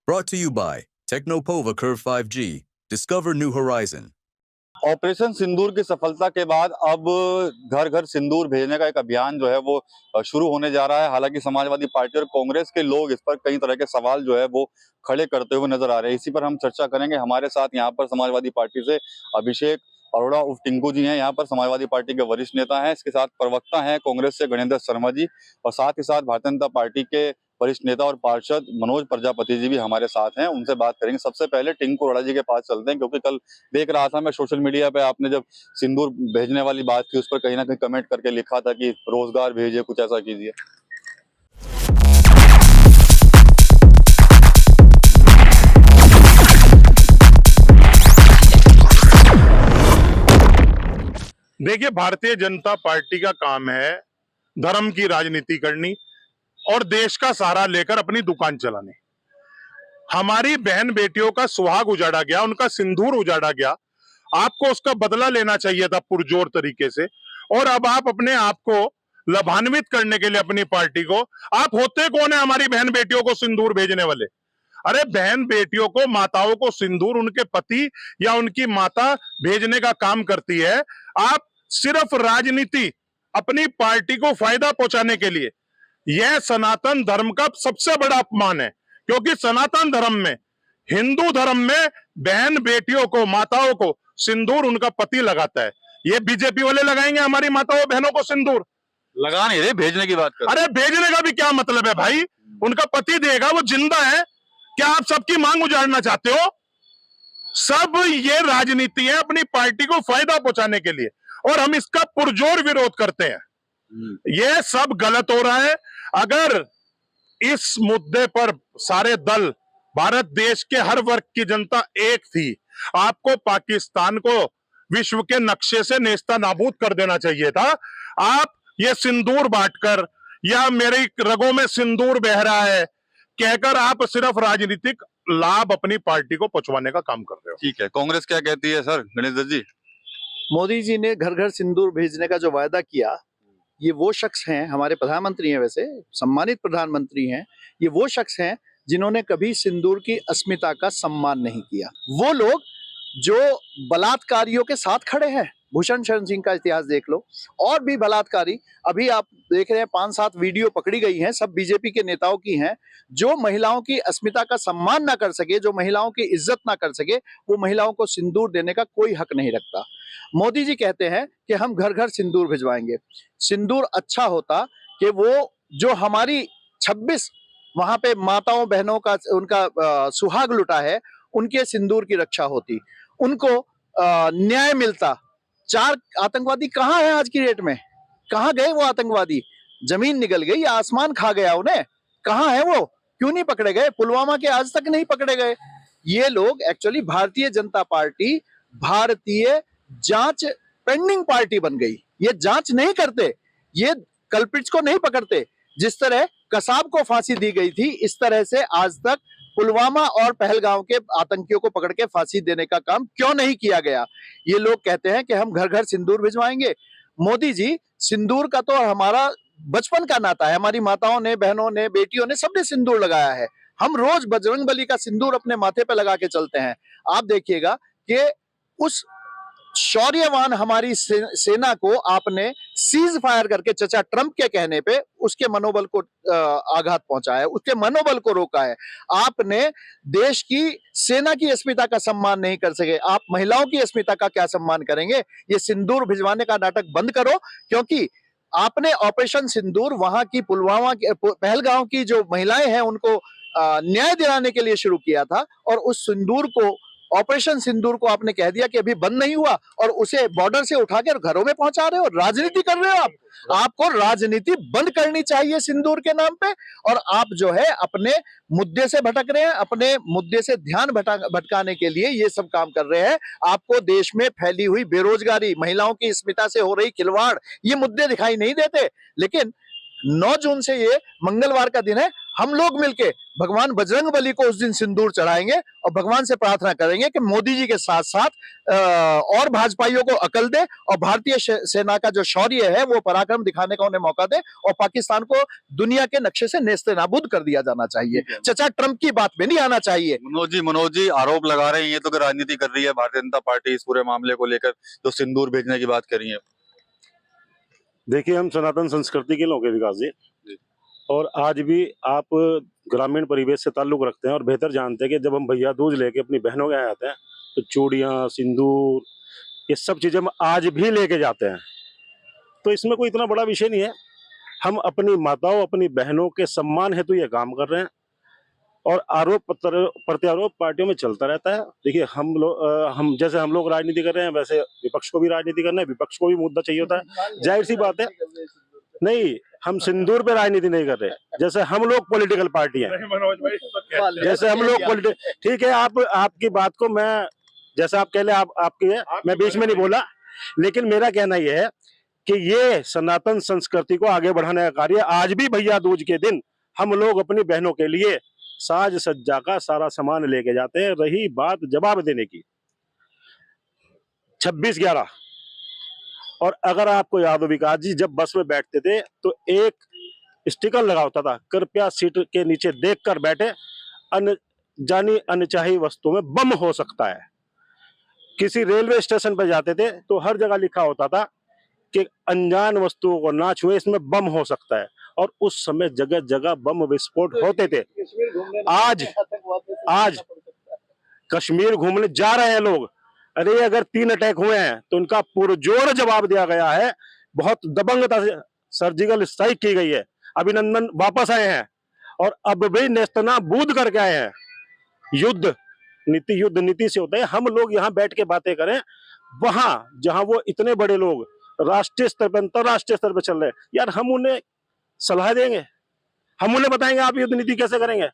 Brought to you by Technopova Curve 5G. Discover new horizon. Operation Sindoor की सफलता के बाद अब घर घर सिंदूर भेजने का एक अभियान जो है वो शुरू होने जा रहा है। हालांकि समाजवादी पार्टी और कांग्रेस के लोग इस पर कई तरह के सवाल जो है वो खड़े करते हुए नजर आ रहे हैं। इसी पर हम चर्चा करेंगे। हमारे साथ यहाँ पर समाजवादी पार्टी से अभिषेक अरोड़ा उर्फ टिंकू जी हैं, यहाँ पर समाजवादी पार्टी के वरिष्ठ नेता हैं। इसके साथ प्रवक्ता हैं कांग्रेस से गणेंद्र शर्मा जी, और साथ ही साथ भारतीय जनता पार्टी के वरिष्ठ नेता और पार्षद मनोज प्रजापति जी भी हमारे साथ हैं। उनसे बात करेंगे। सबसे पहले टिंकू अरोड़ा जी के पास चलते हैं, क्योंकि कल देख रहा था मैं सोशल मीडिया पे, आपने जब सिंदूर भेजने वाली बात की उस पर कहीं ना कहीं कमेंट करके लिखा था कि रोजगार भेजिए, कुछ ऐसा कीजिए। देखिए, भारतीय जनता पार्टी का काम है धर्म की राजनीति करनी और देश का सहारा लेकर अपनी दुकान चलाने। हमारी बहन बेटियों का सुहाग उजाड़ा गया, उनका सिंदूर उजाड़ा गया। आपको उसका बदला लेना चाहिए था पुरजोर तरीके से, और अब आप अपने आप को लाभान्वित करने के लिए अपनी पार्टी को, आप होते कौन है हमारी बहन बेटियों को सिंदूर भेजने वाले? अरे बहन बेटियों को, माताओं को सिंदूर उनके पति या उनकी माता भेजने का काम करती है। आप सिर्फ राजनीति, अपनी पार्टी को फायदा पहुंचाने के लिए, यह सनातन धर्म का सबसे बड़ा अपमान है। क्योंकि सनातन धर्म में, हिंदू धर्म में बहन बेटियों को, माताओं को सिंदूर उनका पति लगाता है। ये बीजेपी वाले लगाएंगे हमारी माताओं बहनों को सिंदूर? लगा नहीं रहे, भेजने की बात कर। अरे भेजने का भी क्या मतलब है भाई? उनका पति देगा, वो जिंदा है। क्या आप सबकी मांग उजाड़ना चाहते हो? सब ये राजनीति है अपनी पार्टी को फायदा पहुंचाने के लिए, और हम इसका पुरजोर विरोध करते हैं। यह सब गलत हो रहा है। अगर इस मुद्दे पर सारे दल, भारत देश के हर वर्ग की जनता एक थी, आपको पाकिस्तान को विश्व के नक्शे से नेस्ता नाबूद कर देना चाहिए था। आप ये सिंदूर बांटकर, या मेरी रगों में सिंदूर बह रहा है कहकर, आप सिर्फ राजनीतिक लाभ अपनी पार्टी को पहुंचवाने का काम कर रहे हो। ठीक है, कांग्रेस क्या कहती है सर गणेश जी? मोदी जी ने घर घर सिंदूर भेजने का जो वायदा किया, ये वो शख्स हैं, हमारे प्रधानमंत्री हैं, वैसे सम्मानित प्रधानमंत्री हैं, ये वो शख्स हैं जिन्होंने कभी सिंदूर की अस्मिता का सम्मान नहीं किया। वो लोग जो बलात्कारियों के साथ खड़े हैं, भूषण शरण सिंह का इतिहास देख लो, और भी बलात्कारी अभी आप देख रहे हैं, 5-7 वीडियो पकड़ी गई हैं, सब बीजेपी के नेताओं की हैं। जो महिलाओं की अस्मिता का सम्मान ना कर सके, जो महिलाओं की इज्जत ना कर सके, वो महिलाओं को सिंदूर देने का कोई हक नहीं रखता। मोदी जी कहते हैं कि हम घर घर सिंदूर भिजवाएंगे। सिंदूर अच्छा होता कि वो जो हमारी 26 वहां पे माताओं बहनों का उनका सुहाग लुटा है, उनके सिंदूर की रक्षा होती, उनको न्याय मिलता। 4 आतंकवादी कहाँ है आज की डेट में? कहाँ गए वो आतंकवादी? जमीन निगल गई, आसमान खा गया उन्हें। कहाँ है वो? क्यों नहीं पकड़े गए? पुलवामा के आज तक नहीं पकड़े गए। ये लोग एक्चुअली भारतीय जनता पार्टी भारतीय जांच पेंडिंग पार्टी बन गई। ये जांच नहीं करते, ये कल्प्रिट्स को नहीं पकड़ते। जिस तरह कसाब को फांसी दी गई थी, इस तरह से आज तक पुलवामा और पहलगांव के आतंकियों को पकड़ के फांसी देने का काम क्यों नहीं किया गया? ये लोग कहते हैं कि हम घर घर सिंदूर भिजवाएंगे। मोदी जी, सिंदूर का तो हमारा बचपन का नाता है। हमारी माताओं ने, बहनों ने, बेटियों ने, सबने सिंदूर लगाया है। हम रोज बजरंगबली का सिंदूर अपने माथे पे लगा के चलते हैं। आप देखिएगा कि उस शौर्यवान हमारी सेना को आपने सीज फायर करके, चचा ट्रंप के कहने पे, उसके मनोबल को आघात पहुंचाया है, उसके मनोबल को रोका है। आपने देश की सेना की अस्मिता का सम्मान नहीं कर सके, आप महिलाओं की अस्मिता का क्या सम्मान करेंगे? ये सिंदूर भिजवाने का नाटक बंद करो, क्योंकि आपने ऑपरेशन सिंदूर वहां की पुलवामा पहलगांव की जो महिलाएं हैं उनको न्याय दिलाने के लिए शुरू किया था, और उस सिंदूर को, ऑपरेशन सिंदूर को आपने कह दिया कि अभी बंद नहीं हुआ, और उसे बॉर्डर से उठाकर घरों में पहुंचा रहे हो। राजनीति कर रहे हो आप। आपको राजनीति बंद करनी चाहिए सिंदूर के नाम पे, और आप जो है अपने मुद्दे से भटक रहे हैं, अपने मुद्दे से ध्यान भटकाने के लिए ये सब काम कर रहे हैं। आपको देश में फैली हुई बेरोजगारी, महिलाओं की अस्मिता से हो रही खिलवाड़, ये मुद्दे दिखाई नहीं देते। लेकिन 9 जून से, ये मंगलवार का दिन है, हम लोग मिलके भगवान बजरंग बली को उस दिन सिंदूर चढ़ाएंगे और भगवान से प्रार्थना करेंगे कि मोदी जी के साथ साथ और भाजपाइयों को अकल दे और भारतीय सेना का जो शौर्य है वो पराक्रम दिखाने का उन्हें मौका दे और पाकिस्तान को दुनिया के नक्शे से नेस्ते नाबूद कर दिया जाना चाहिए। चचा ट्रंप की बात में नहीं आना चाहिए। मनोज जी आरोप लगा रहे हैं ये तो कि राजनीति कर रही है भारतीय जनता पार्टी इस पूरे मामले को लेकर, जो सिंदूर भेजने की बात कर रही है। देखिए, हम सनातन संस्कृति के लोग हैं विकास जी, और आज भी आप ग्रामीण परिवेश से ताल्लुक रखते हैं और बेहतर जानते हैं कि जब हम भैया दूज लेके अपनी बहनों के यहाँ आते हैं तो चूड़ियाँ, सिंदूर, ये सब चीजें हम आज भी लेके जाते हैं। तो इसमें कोई इतना बड़ा विषय नहीं है। हम अपनी माताओं, अपनी बहनों के सम्मान हेतु ये काम कर रहे हैं और आरोप प्रत्यारोप पार्टियों में चलता रहता है। देखिए, हम लोग राजनीति कर रहे हैं, वैसे विपक्ष को भी राजनीति करना है, विपक्ष को भी मुद्दा चाहिए होता है, जाहिर सी बात है। नहीं, हम सिंदूर पे राजनीति नहीं कर रहे, जैसे हम लोग पॉलिटिकल पार्टी हैं, जैसे हम लोग ठीक है। आपकी बात को मैं, जैसे आप कह ले, आपकी है, मैं बीच में नहीं बोला, लेकिन मेरा कहना यह है कि ये सनातन संस्कृति को आगे बढ़ाने का कार्य आज भी भैया दूज के दिन हम लोग अपनी बहनों के लिए साज सज्जा का सारा सामान लेके जाते हैं। रही बात जवाब देने की, 26/11, और अगर आपको याद हो विकास जी, जब बस में बैठते थे तो एक स्टिकर लगा होता था, कृपया सीट के नीचे देखकर बैठे, अनजानी अनचाही वस्तुओं में बम हो सकता है। किसी रेलवे स्टेशन पर जाते थे तो हर जगह लिखा होता था कि अनजान वस्तुओं को ना छुए, इसमें बम हो सकता है, और उस समय जगह जगह बम विस्फोट होते थे। आज कश्मीर घूमने जा रहे हैं लोग, अरे अगर 3 अटैक हुए हैं तो उनका पुरजोर जवाब दिया गया है, बहुत दबंगता से सर्जिकल स्ट्राइक की गई है, अभिनंदन वापस आए हैं और अब भी नेस्तनाबूद करके आए हैं। युद्ध नीति से होता है। हम लोग यहाँ बैठ के बातें करें, वहां जहां वो इतने बड़े लोग राष्ट्रीय स्तर पर, अंतरराष्ट्रीय स्तर पर चल रहे हैं, यार हम उन्हें सलाह देंगे, हम उन्हें बताएंगे आप युद्ध नीति कैसे करेंगे।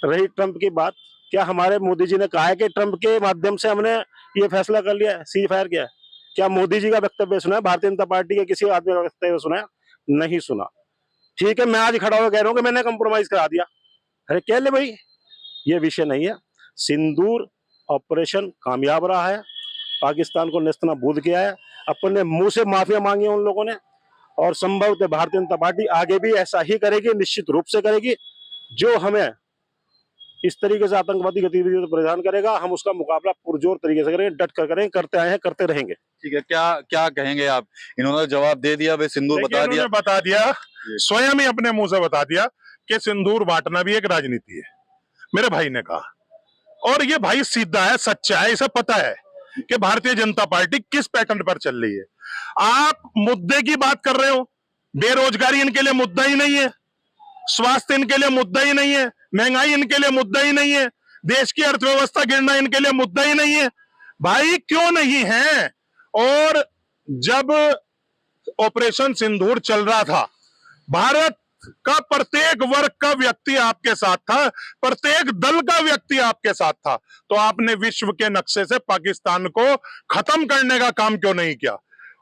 रही ट्रंप की बात, क्या हमारे मोदी जी ने कहा है कि ट्रंप के माध्यम से हमने ये फैसला कर लिया है, सीज फायर किया है? क्या मोदी जी का वक्तव्य सुना है? भारतीय जनता पार्टी के किसी आदमी का वक्तव्य सुना है? नहीं सुना। ठीक है, मैं आज खड़ा होकर कह रहा हूं कि मैंने कंप्रोमाइज करा दिया। अरे कह ले भाई, ये विषय नहीं है। सिंदूर ऑपरेशन कामयाब रहा है, पाकिस्तान को नेस्तनाबूद किया है, अपने मुंह से माफिया मांगी उन लोगों ने, और संभवतः भारतीय जनता पार्टी आगे भी ऐसा ही करेगी, निश्चित रूप से करेगी। जो हमें इस तरीके से आतंकवादी गतिविधियों से परेशान करेगा, हम उसका मुकाबला पुरजोर तरीके से करेंगे, डट कर करेंगे, करते आए हैं, करते रहेंगे। ठीक है, क्या कहेंगे आप? इन्होंने जवाब दे दिया, वे सिंदूर बता दिया, स्वयं ही अपने मुंह से बता दिया कि सिंदूर बांटना भी एक राजनीति है, मेरे भाई ने कहा। और ये भाई सीधा है, सच्चा है, इसे पता है कि भारतीय जनता पार्टी किस पैटर्न पर चल रही है। आप मुद्दे की बात कर रहे हो, बेरोजगारी इनके लिए मुद्दा ही नहीं है, स्वास्थ्य इनके लिए मुद्दा ही नहीं है, महंगाई इनके लिए मुद्दा ही नहीं है, देश की अर्थव्यवस्था गिरना इनके लिए मुद्दा ही नहीं है। भाई क्यों नहीं है? और जब ऑपरेशन सिंदूर चल रहा था, भारत का प्रत्येक वर्ग का व्यक्ति आपके साथ था, प्रत्येक दल का व्यक्ति आपके साथ था, तो आपने विश्व के नक्शे से पाकिस्तान को खत्म करने का काम क्यों नहीं किया?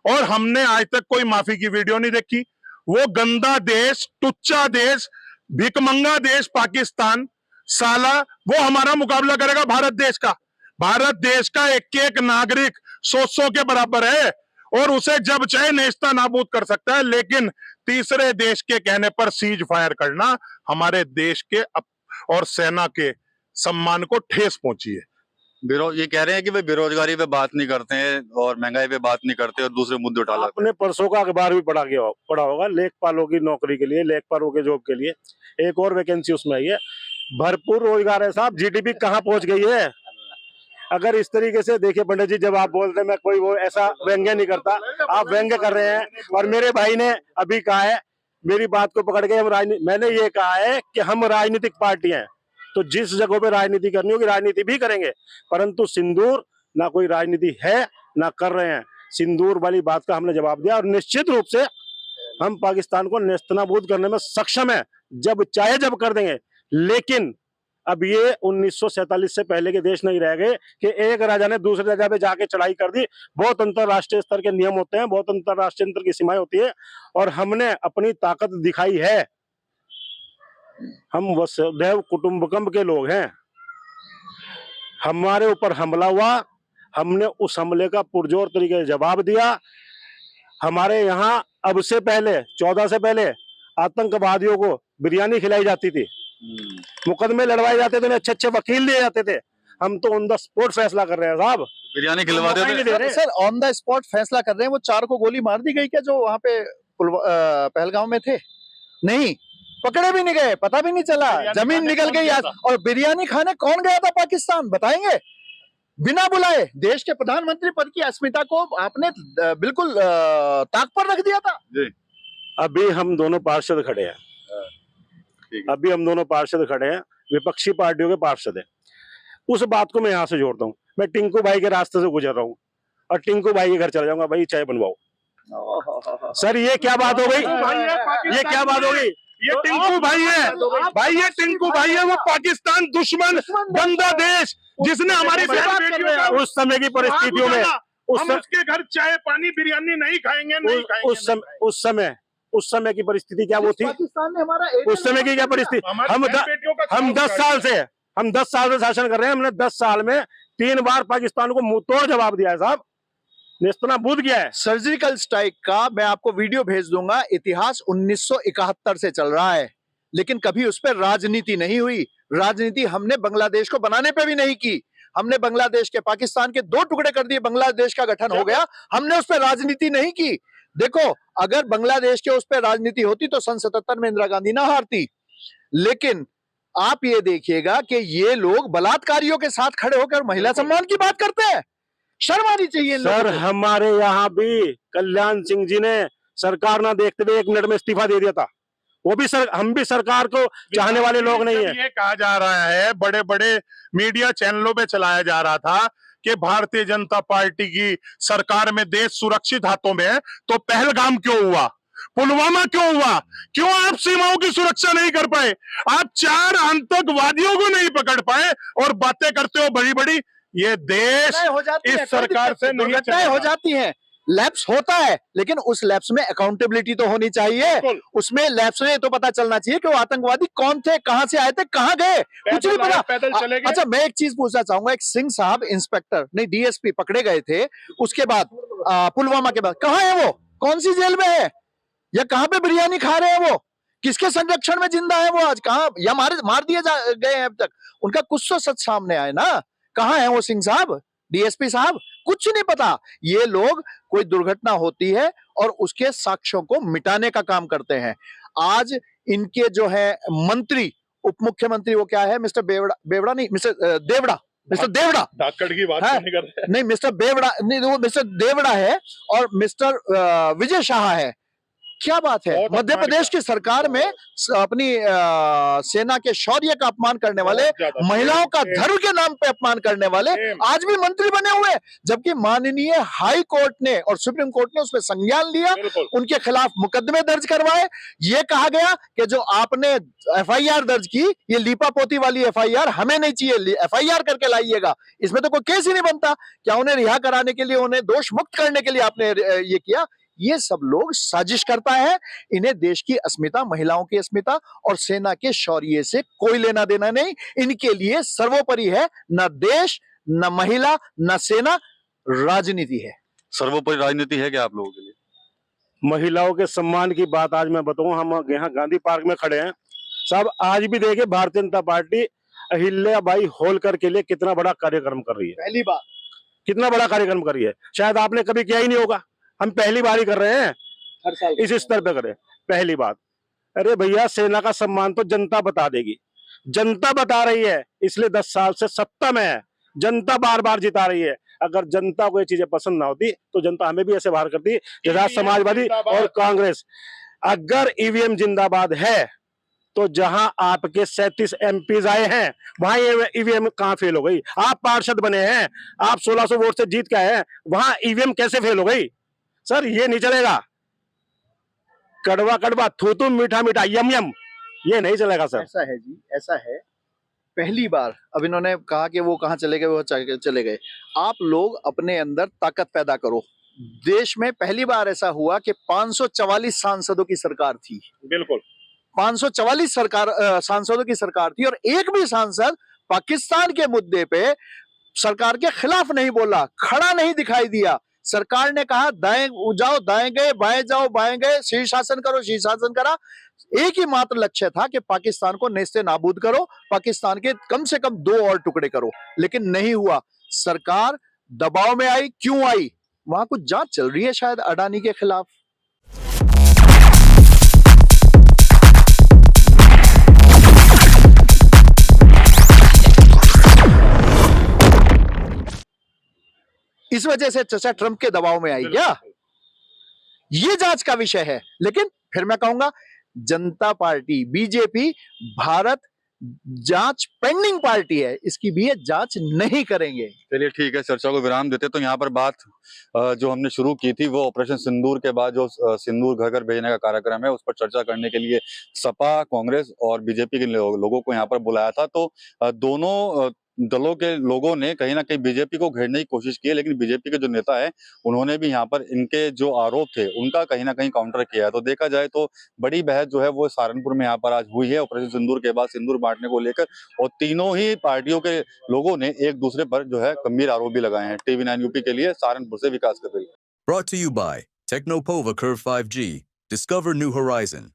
और हमने आज तक कोई माफी की वीडियो नहीं देखी। वो गंदा देश, टुच्चा देश, भिकमंगा देश पाकिस्तान, साला वो हमारा मुकाबला करेगा भारत देश का। भारत देश का एक एक नागरिक 100 के बराबर है और उसे जब चाहे नेस्ता नाबूद कर सकता है, लेकिन तीसरे देश के कहने पर सीज फायर करना हमारे देश के और सेना के सम्मान को ठेस पहुंची है। ये कह रहे हैं कि वे बेरोजगारी पे बात नहीं करते हैं और महंगाई पे बात नहीं करते और दूसरे मुद्दे उठा लाते हैं। आपने परसों का अखबार भी पढ़ा होगा, लेखपालों की नौकरी के लिए, लेखपालों के जॉब के लिए एक और वैकेंसी उसमें आई है। भरपूर रोजगार है साहब, जीडीपी कहाँ पहुंच गई है। अगर इस तरीके से देखिए पंडित जी, जब आप बोलते हैं, मैं कोई वो ऐसा व्यंग्य नहीं करता, आप व्यंग्य कर रहे हैं। और मेरे भाई ने अभी कहा है, मेरी बात को पकड़ के, मैंने ये कहा है कि हम राजनीतिक पार्टी हैं, तो जिस जगह पे राजनीति करनी होगी राजनीति भी करेंगे, परंतु सिंदूर ना कोई राजनीति है ना कर रहे हैं। सिंदूर वाली बात का हमने जवाब दिया और निश्चित रूप से हम पाकिस्तान को नेस्तनाबूद करने में सक्षम है, जब चाहे जब कर देंगे। लेकिन अब ये 1947 से पहले के देश नहीं रह गए कि एक राजा ने दूसरे राजा पे जाके चढ़ाई कर दी। बहुत अंतरराष्ट्रीय स्तर के नियम होते हैं, बहुत अंतरराष्ट्रीय स्तर की सीमाएं होती है, और हमने अपनी ताकत दिखाई है। हम वसुधैव कुटुंबकम के लोग हैं। हमारे ऊपर हमला हुआ, हमने उस हमले का पुरजोर तरीके से जवाब दिया। हमारे यहाँ अब से पहले 14 से पहले आतंकवादियों को बिरयानी खिलाई जाती थी, मुकदमे लड़वाए जाते थे, अच्छे अच्छे वकील दिए जाते थे। हम तो ऑन द स्पॉट फैसला कर रहे हैं साहब। बिरयानी खिलवाते थे। सर ऑन द स्पॉट फैसला कर रहे हैं। वो 4 को गोली मार दी गई क्या जो वहां पे पहलगांव में थे? नहीं, पकड़े भी नहीं गए, पता भी नहीं चला, जमीन निकल गई। और बिरयानी खाने कौन गया था पाकिस्तान, बताएंगे? बिना बुलाए देश के प्रधानमंत्री पद की अस्मिता को आपने बिल्कुल ताक पर रख दिया था। अभी हम दोनों पार्षद खड़े हैं, अभी हम दोनों पार्षद खड़े हैं, विपक्षी पार्टियों के पार्षद हैं। उस बात को मैं यहाँ से जोड़ता हूँ। मैं टिंकू भाई के रास्ते से गुजर रहा हूँ और टिंकू भाई के घर चला जाऊंगा, भाई चाय बनवाओ। सर ये क्या बात हो गई? ये क्या बात हो गई? ये टिंकू भाई है भाई, ये टिंकू भाई है, वो पाकिस्तान दुश्मन गंदा देश जिसने हमारी बहन उस समय की परिस्थितियों में हम उसके घर चाय पानी बिरयानी नहीं खाएंगे, नहीं खाएंगे। उस समय की परिस्थिति क्या वो थी? पाकिस्तान ने हमारा उस समय की क्या परिस्थिति? हम 10 साल से शासन कर रहे हैं। हमने 10 साल में 3 बार पाकिस्तान को मुंह तोड़ जवाब दिया है साहब, नेस्तनाबूद किया है। सर्जिकल स्ट्राइक का मैं आपको वीडियो भेज दूंगा। इतिहास 1971 से चल रहा है, लेकिन कभी उस पर राजनीति नहीं हुई। राजनीति हमने बांग्लादेश को बनाने पे भी नहीं की। हमने बांग्लादेश के, पाकिस्तान के 2 टुकड़े कर दिए, बांग्लादेश का गठन हो गया, हमने उस पर राजनीति नहीं की। देखो, अगर बांग्लादेश के उस पर राजनीति होती तो सन 77 में इंदिरा गांधी ना हारती। लेकिन आप ये देखिएगा कि ये लोग बलात्कारियों के साथ खड़े होकर महिला सम्मान की बात करते हैं। शर्म आनी चाहिए सर। हमारे यहाँ भी कल्याण सिंह जी ने सरकार ना देखते हुए 1 मिनट में इस्तीफा दे दिया था। वो भी हम भी सरकार को चाहने वाले लोग नहीं है। ये कहा जा रहा है, बड़े बड़े मीडिया चैनलों पे चलाया जा रहा था कि भारतीय जनता पार्टी की सरकार में देश सुरक्षित हाथों में है, तो पहलगाम क्यों हुआ, पुलवामा क्यों हुआ, क्यों आप सीमाओं की सुरक्षा नहीं कर पाए, आप 4 आतंकवादियों को नहीं पकड़ पाए और बातें करते हो बड़ी बड़ी। ये देश इस सरकार से नहीं घटनाएं हो जाती हैं, लैप्स होता है, लेकिन उस लैप्स में अकाउंटेबिलिटी तो होनी चाहिए। उसमें लैप्स में तो पता चलना चाहिए कि वो आतंकवादी कौन थे, कहां से आए थे, कहां गए, कुछ नहीं पता। पैदल चले गए। अच्छा, मैं एक चीज पूछना चाहूंगा। एक सिंह साहब इंस्पेक्टर नहीं डीएसपी पकड़े गए थे, उसके बाद पुलवामा के बाद कहां है वो, कौन सी जेल में है, या कहां पे बिरयानी खा रहे हैं वो, किसके संरक्षण में जिंदा है वो आज, कहां, या मार दिए गए हैं अब तक? उनका कुछ तो सच सामने आए ना। कहां है वो सिंह साहब, डीएसपी साहब? कुछ नहीं पता। ये लोग, कोई दुर्घटना होती है और उसके साक्ष्यों को मिटाने का काम करते हैं। आज इनके जो है मंत्री, उप मुख्यमंत्री, वो क्या है, मिस्टर बेवड़ा नहीं, मिस्टर देवड़ा धाकड़ की बात नहीं कर रहे। नहीं, मिस्टर बेवड़ा नहीं, वो मिस्टर देवड़ा है और मिस्टर विजय शाह है। क्या बात है, मध्य प्रदेश की सरकार में अपनी सेना के शौर्य का अपमान करने वाले, महिलाओं का धर्म के नाम पे अपमान करने वाले आज भी मंत्री बने हुए, जबकि माननीय हाई कोर्ट ने और सुप्रीम कोर्ट ने उसमें संज्ञान लिया, उनके खिलाफ मुकदमे दर्ज करवाए। ये कहा गया कि जो आपने एफआईआर दर्ज की, ये लीपापोती वाली एफआईआर हमें नहीं चाहिए, एफआईआर करके लाइएगा, इसमें तो कोई केस ही नहीं बनता। क्या उन्हें रिहा कराने के लिए, उन्हें दोष मुक्त करने के लिए आपने ये किया? ये सब लोग साजिश करता है। इन्हें देश की अस्मिता, महिलाओं की अस्मिता और सेना के शौर्य से कोई लेना देना नहीं। इनके लिए सर्वोपरि है न देश, न महिला, न सेना, राजनीति है। सर्वोपरि राजनीति है क्या आप लोगों के लिए? महिलाओं के सम्मान की बात आज मैं बताऊं, हम यहाँ गांधी पार्क में खड़े हैं साहब। आज भी देखिए भारतीय जनता पार्टी अहिल्याबाई होलकर के लिए कितना बड़ा कार्यक्रम कर रही है। पहली बात, कितना बड़ा कार्यक्रम कर रही है, शायद आपने कभी किया ही नहीं होगा। हम पहली बार ही कर रहे हैं, हर साल इस स्तर पे करें, पहली बात। अरे भैया, सेना का सम्मान तो जनता बता देगी, जनता बता रही है, इसलिए 10 साल से सत्ता में है, जनता बार बार जिता रही है। अगर जनता को ये चीजें पसंद ना होती तो जनता हमें भी ऐसे बाहर करती, जैसा समाजवादी और कांग्रेस। अगर ईवीएम जिंदाबाद है तो जहां आपके 37 एमपीज आए हैं वहां ईवीएम कहां फेल हो गई? आप पार्षद बने हैं, आप 1600 वोट से जीत के आए हैं, वहां ईवीएम कैसे फेल हो गई? सर ये नहीं चलेगा। कड़वा कड़वा, थू मीठा मीठा, यम यम, ये नहीं चलेगा सर। ऐसा है जी, ऐसा है। पहली बार अब इन्होंने कहा कि वो कहां चले गए, वो चले गए। आप लोग अपने अंदर ताकत पैदा करो। देश में पहली बार ऐसा हुआ कि 544 सांसदों की सरकार थी। बिल्कुल। 544 सांसदों की सरकार थी और एक भी सांसद पाकिस्तान के मुद्दे पे सरकार के खिलाफ नहीं बोला, खड़ा नहीं दिखाई दिया। सरकार ने कहा दाएं जाओ दाएं गए, बाएं जाओ बाएं गए, शीर्षासन करो शीर्षासन करा। एक ही मात्र लक्ष्य था कि पाकिस्तान को नेस्ते नाबूद करो, पाकिस्तान के कम से कम 2 और टुकड़े करो, लेकिन नहीं हुआ। सरकार दबाव में आई। क्यों आई? वहां कुछ जांच चल रही है शायद अडानी के खिलाफ। इस वजह से चचा ट्रंप के दबाव में आई क्या? ये जांच का विषय है। लेकिन फिर मैं कहूंगा जनता पार्टी बीजेपी भारत जांच पेंडिंग पार्टी है, इसकी भी ये जांच नहीं करेंगे। चलिए ठीक है, चर्चा को विराम देते। तो यहाँ पर बात जो हमने शुरू की थी वो ऑपरेशन सिंदूर के बाद जो सिंदूर घर घर भेजने का कार्यक्रम है उस पर चर्चा करने के लिए सपा, कांग्रेस और बीजेपी के लोगों को यहाँ पर बुलाया था। तो दोनों दलों के लोगों ने कहीं ना कहीं बीजेपी को घेरने की कोशिश की है, लेकिन बीजेपी के जो नेता है उन्होंने भी यहाँ पर इनके जो आरोप थे उनका कहीं ना कहीं काउंटर किया है। तो देखा जाए तो बड़ी बहस जो है वो सहारनपुर में यहाँ पर आज हुई है ऑपरेशन सिंदूर के बाद सिंदूर बांटने को लेकर, और तीनों ही पार्टियों के लोगों ने एक दूसरे पर जो है गंभीर आरोप भी लगाए हैं। TV9 यूपी के लिए सहारनपुर से विकास Kapil. Brought to you by Technopova Curve 5G. Discover new horizon.